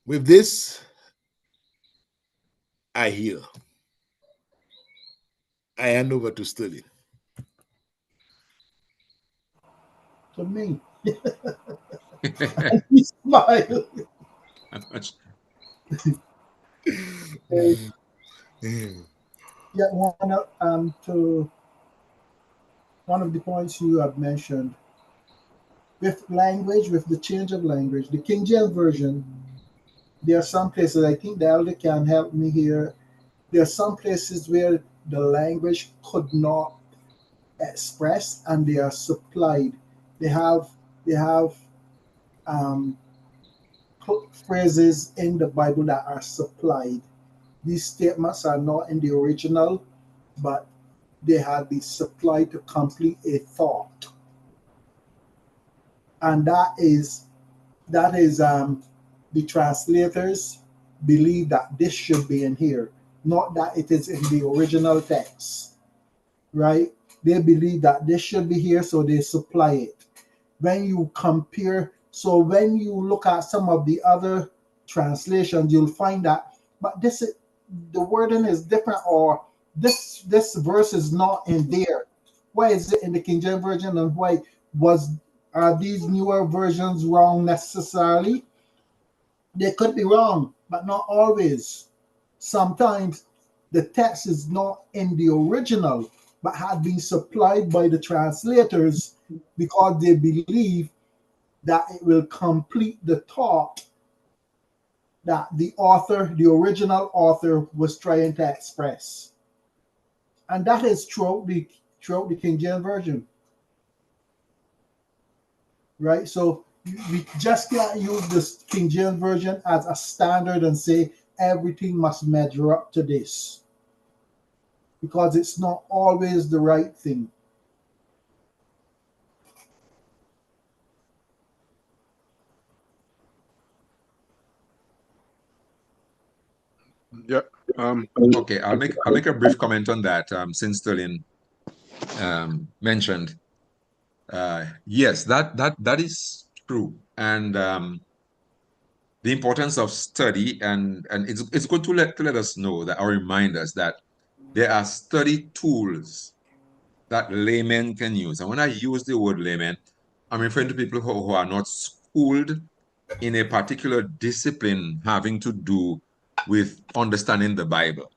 With this, I hear. I hand over to Sterling.
To me. He smiled. Yeah, one of the points you have mentioned with language, with the change of language, the King James version. There are some places, I think the elder can help me here. There are some places where the language could not express, and they are supplied. They have um, phrases in the Bible that are supplied. These statements are not in the original, but they have been supplied to complete a thought, and that is the translators believe that this should be in here, not that it is in the original text, right? They believe that this should be here, so they supply it. When you compare, so when you look at some of the other translations, you'll find that, but this is, the wording is different, or this verse is not in there. Why is it in the King James version, and why was are these newer versions wrong necessarily? They could be wrong, but not always. Sometimes the text is not in the original, but had been supplied by the translators because they believe that it will complete the thought that the author, the original author, was trying to express. And that is throughout the King James Version, right? So we just can't use this King James Version as a standard and say everything must measure up to this, because it's not always the right thing.
Yeah.
Okay, I'll make a brief comment on that, since Sterling mentioned, yes, that is true. And the importance of study, and it's good to let us know that, or remind us that there are study tools that laymen can use. And when I use the word laymen, I'm referring to people who are not schooled in a particular discipline having to do with understanding the Bible,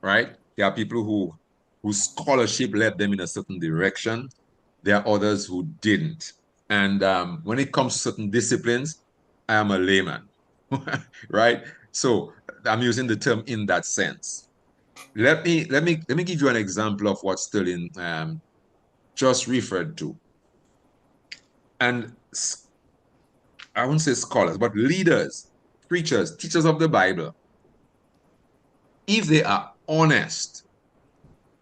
right? There are people whose scholarship led them in a certain direction. There are others who didn't. And when it comes to certain disciplines, I am a layman, right? So I'm using the term in that sense. Let me give you an example of what Sterling just referred to. And I won't say scholars, but leaders, preachers, teachers of the Bible, if they are honest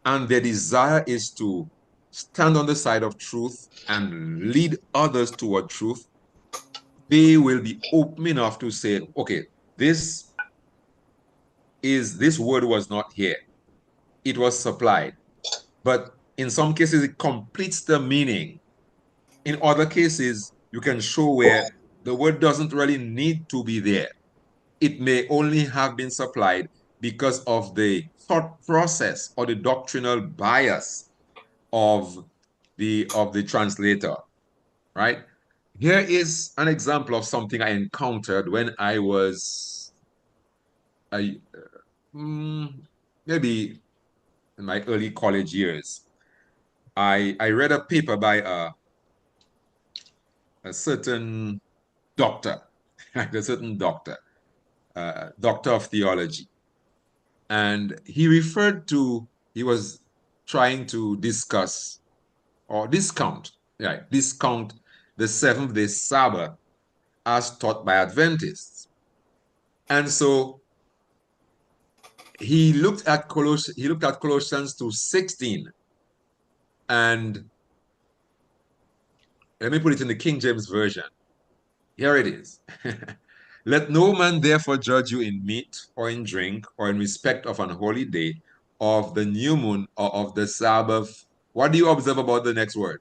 and their desire is to stand on the side of truth and lead others toward truth, they will be open enough to say, okay, this word was not here. It was supplied. But in some cases, it completes the meaning. In other cases, you can show where the word doesn't really need to be there. It may only have been supplied because of the thought process or the doctrinal bias of the translator, right? Here is an example of something I encountered when I was maybe in my early college years. I read a paper by a certain doctor, a certain doctor, doctor of theology. And he was trying to discuss or discount the Seventh-day Sabbath as taught by Adventists. And so he looked at Colossians 2:16, and let me put it in the King James Version. Here it is. Let no man therefore judge you in meat or in drink or in respect of an holy day, of the new moon or of the Sabbath. What do you observe about the next word?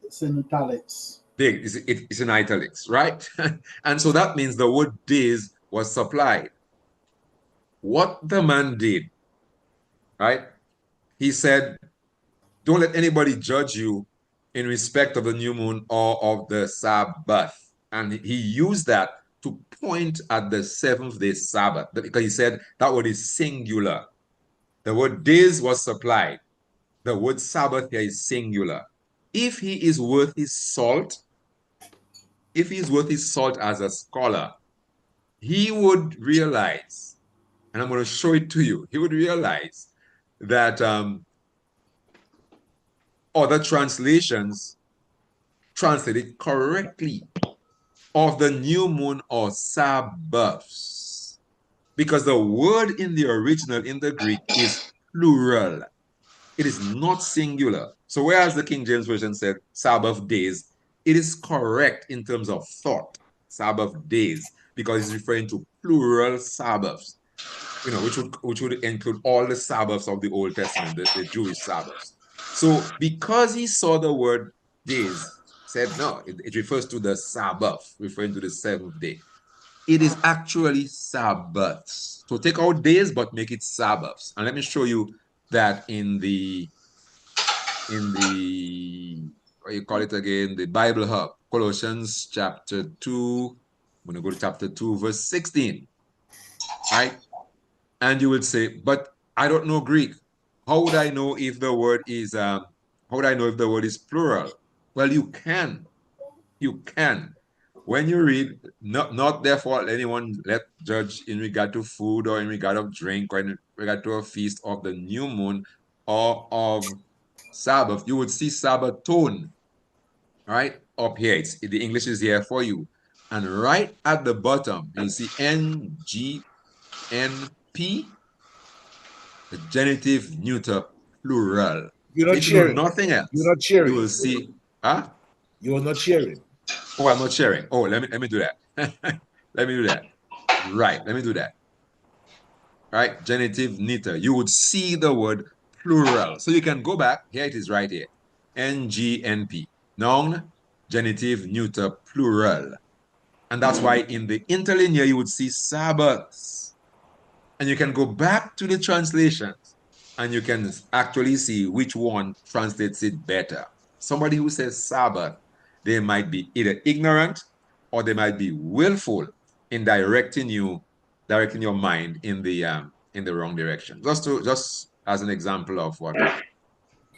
It's in italics.
Big. It's in italics, right? And so that means the word days was supplied. What the man did, right? He said, don't let anybody judge you in respect of the new moon or of the Sabbath. And he used that to point at the seventh-day Sabbath, because he said that word is singular. The word days was supplied. The word Sabbath here is singular. If he is worth his salt, as a scholar, he would realize, and I'm going to show it to you, he would realize that other translations translated correctly of the new moon or Sabbaths, because the word in the original in the Greek is plural. It is not singular. So whereas the King James Version said Sabbath days, it is correct in terms of thought, Sabbath days, because it's referring to plural Sabbaths, which would include all the Sabbaths of the Old Testament, the Jewish Sabbaths. So because he saw the word days, said no, it refers to the Sabbath, referring to the seventh day. It is actually Sabbaths. So take out days, but make it Sabbaths. And let me show you that in the what you call it again, the Bible Hub, Colossians chapter 2. I'm going to go to chapter 2, verse 16. Right? And you would say, but I don't know Greek. How would I know if the word is plural? Well, you can. You can. When you read, not therefore anyone let judge in regard to food or in regard of drink or in regard to a feast of the new moon or of Sabbath, you would see Sabbaton, right? Up here. The English is here for you. And right at the bottom, you'll see NGNP, the genitive neuter plural.
You're not
If you know
sharing.
nothing else,
You're not sharing.
you will see, huh?
You're not sharing.
Oh, I'm not sharing. Oh, let me do that. Let me do that. Right, let me do that. Right, genitive neuter. You would see the word plural. So you can go back. Here it is right here. NGNP. Noun, genitive, neuter, plural. And that's why in the interlinear you would see Sabbaths. And you can go back to the translations and you can actually see which one translates it better. Somebody who says Sabbath, they might be either ignorant or they might be willful in directing your mind in the wrong direction. Just as an example of what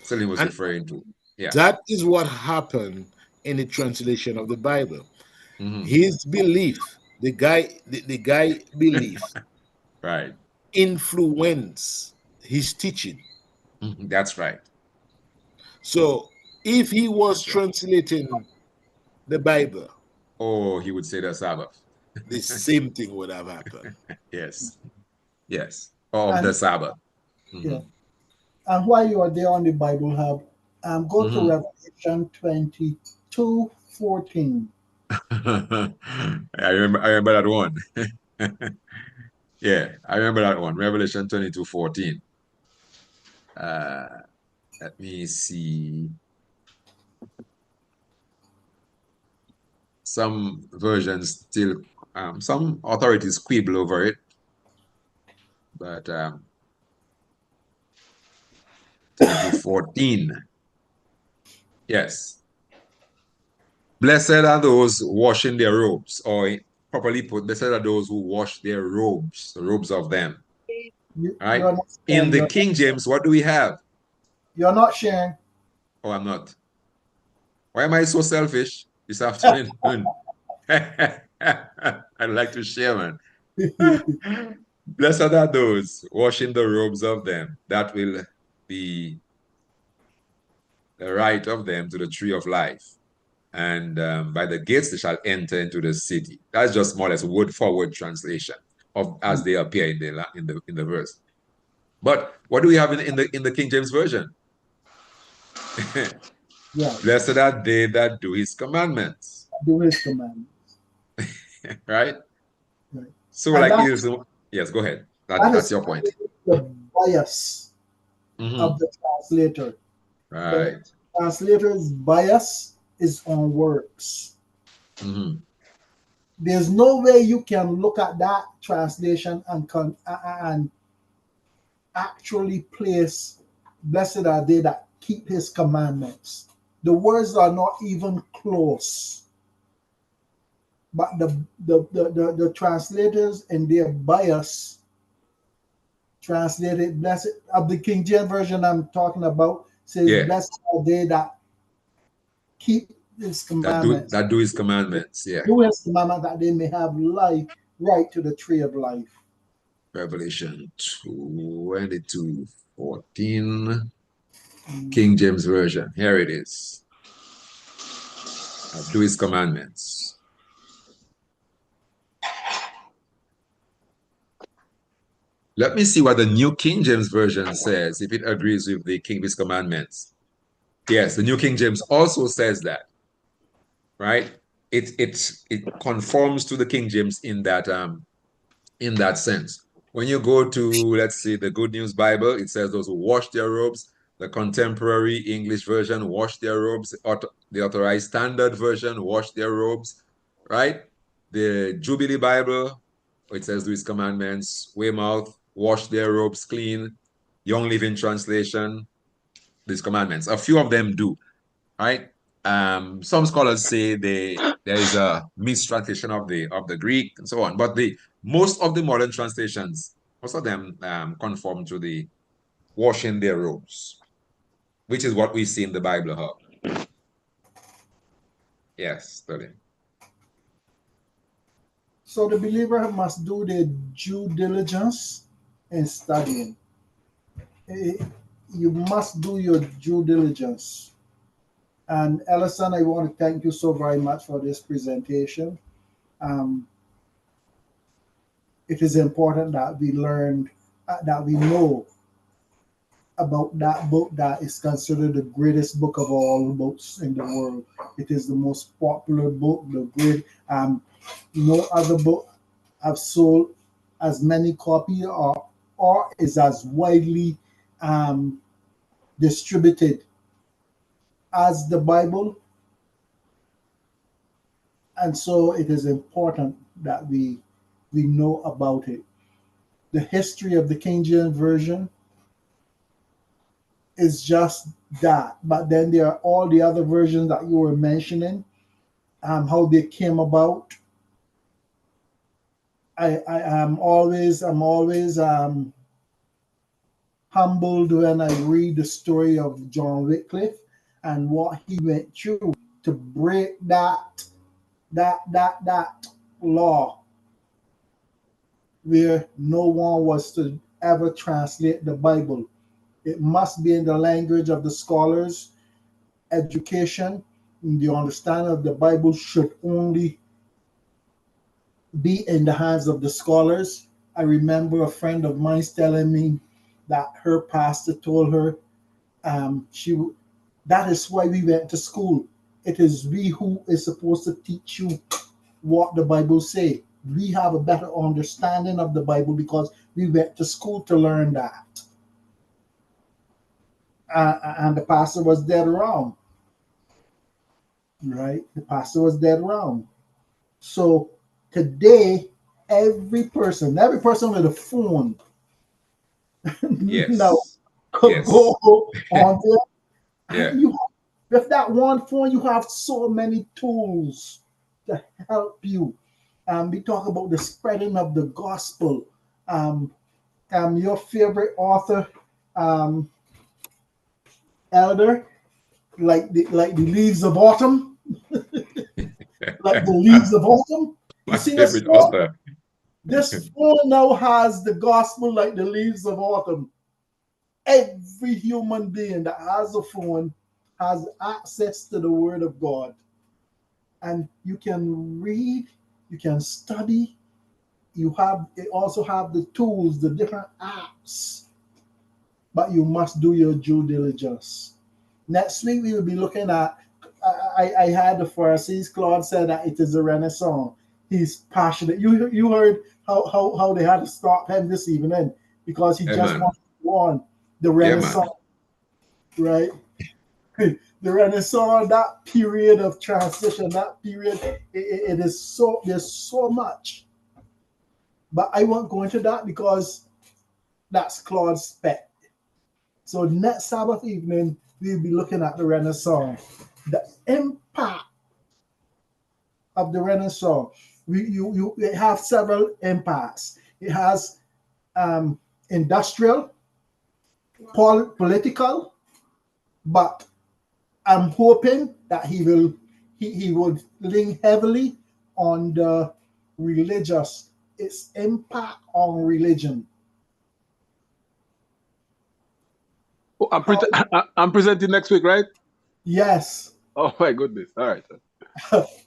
Celine was
And
referring to. Yeah.
that is what happened in the translation of the Bible.
Mhm.
His belief, the guy belief
Right.
influence his teaching.
That's right.
So if he was
That's right.
translating the Bible,
Oh, he would say the Sabbath.
the same thing would have happened.
Yes. Yes. Of the
And
Sabbath.
yeah,
Mhm.
and while you are there on the Bible Hub, go to
Mhm.
Revelation 22:14.
I remember that one. Yeah, I remember that one. Revelation 22:14. Let me see. Some versions still, some authorities quibble over it, but 22:14. Yes. Blessed are those washing their robes, or properly put, blessed are those who wash their robes, the robes of them. All right.
You're not
In
sharing.
the King James, what do we have?
You're not sharing.
Oh, I'm not. Why am I so selfish this afternoon? I'd like to share, man. Blessed are those washing the robes of them. That will be the right of them to the tree of life. And by the gates they shall enter into the city. That's just more or less word for word translation of as they appear in the verse. But what do we have in the King James Version?
Yeah,
Blessed are they that do his commandments.
do his commandments.
Right?
Right.
So
And
like
that,
yes, go ahead.
that
That's
is
your point.
the bias of
Mhm.
the translator. The
Right.
translator's bias is on works.
Mhm.
There's no way you can look at that translation and actually place blessed are they that keep his commandments. The words are not even close. But the translators and their bias translated blessed of the King James Version I'm talking about says
Yeah.
blessed are they that keep his commandments.
That do his commandments. Yeah.
Do his commandment that they may have life right to the tree of life.
Revelation 22:14. King James Version. Here it is. Do his commandments. Let me see what the New King James Version says, if it agrees with the King's commandments. Yes, the New King James also says that, right? It conforms to the King James in that sense. When you go to, let's see, the Good News Bible, it says those who wash their robes. The contemporary English version, wash their robes. The Authorized Standard Version, wash their robes, right? The Jubilee Bible, it says do his commandments. Weymouth, wash their robes clean. Young Living Translation, these commandments. A few of them do, right? Some scholars say there is a mistranslation of the Greek and so on, but most of the modern translations, most of them conform to the washing their robes, which is what we see in the Bible Hub. Yes, study.
So the believer must do their due diligence in studying. Eh, You must do your due diligence. And Ellison, I want to thank you so very much for this presentation. Um, it is important that we learn, that we know about that book that is considered the greatest book of all books in the world. It is the most popular book, the great. No other book have sold as many copies or is as widely um, distributed as the Bible. And so it is important that we know about it. The history of the King James Version is just that. But then there are all the other versions that you were mentioning, how they came about. I'm always humbled when I read the story of John Wycliffe and what he went through to break that law where no one was to ever translate the Bible. It must be in the language of the scholars. Education, the understanding of the Bible should only be in the hands of the scholars. I remember a friend of mine telling me that her pastor told her, she that is why we went to school. It is we who is supposed to teach you what the Bible say. We have a better understanding of the Bible because we went to school to learn that. And the pastor was dead wrong, right? The pastor was dead wrong. So today, every person with a phone now
Yes.
could
Yes.
go on there.
Yeah.
And with that one phone, you have so many tools to help you. We talk about the spreading of the gospel. Um, your favorite author, um, Elder, like the leaves of autumn, like the leaves of autumn. You
My
see this
favorite
phone?
author.
This phone now has the gospel like the leaves of autumn. Every human being that has a phone has access to the Word of God, and you can read, you can study. It also have the tools, the different apps, but you must do your due diligence. Next week we will be looking at. I had the Pharisees. Claude said that it is a Renaissance. He's passionate. You heard how they had to stop him this evening because he
Yeah,
just
man.
wanted to go on the
Yeah, man.
Renaissance, right? The Renaissance, that period of transition, that period, it is so there's so much. But I won't go into that because that's Claude's spec. So next Sabbath evening, we'll be looking at the Renaissance, the impact of the Renaissance. It have several impacts. It has industrial, political, but I'm hoping that he would lean heavily on the religious, its impact on religion.
Oh,
How,
I'm presenting next week, right?
yes,
Oh my goodness. All right.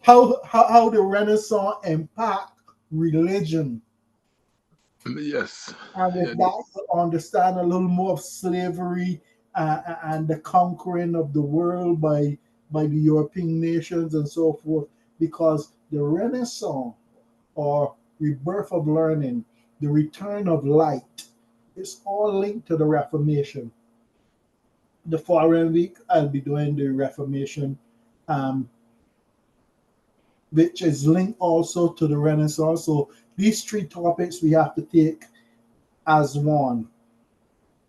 how the Renaissance impact religion.
Yes.
And
Yeah.
with that, you understand a little more of slavery and the conquering of the world by the European nations and so forth. Because the Renaissance or rebirth of learning, the return of light, is all linked to the Reformation. The following week, I'll be doing the Reformation, um, which is linked also to the Renaissance. So these three topics we have to take as one: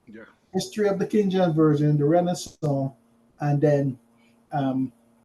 Yeah.
history of the King James Version, the Renaissance, and then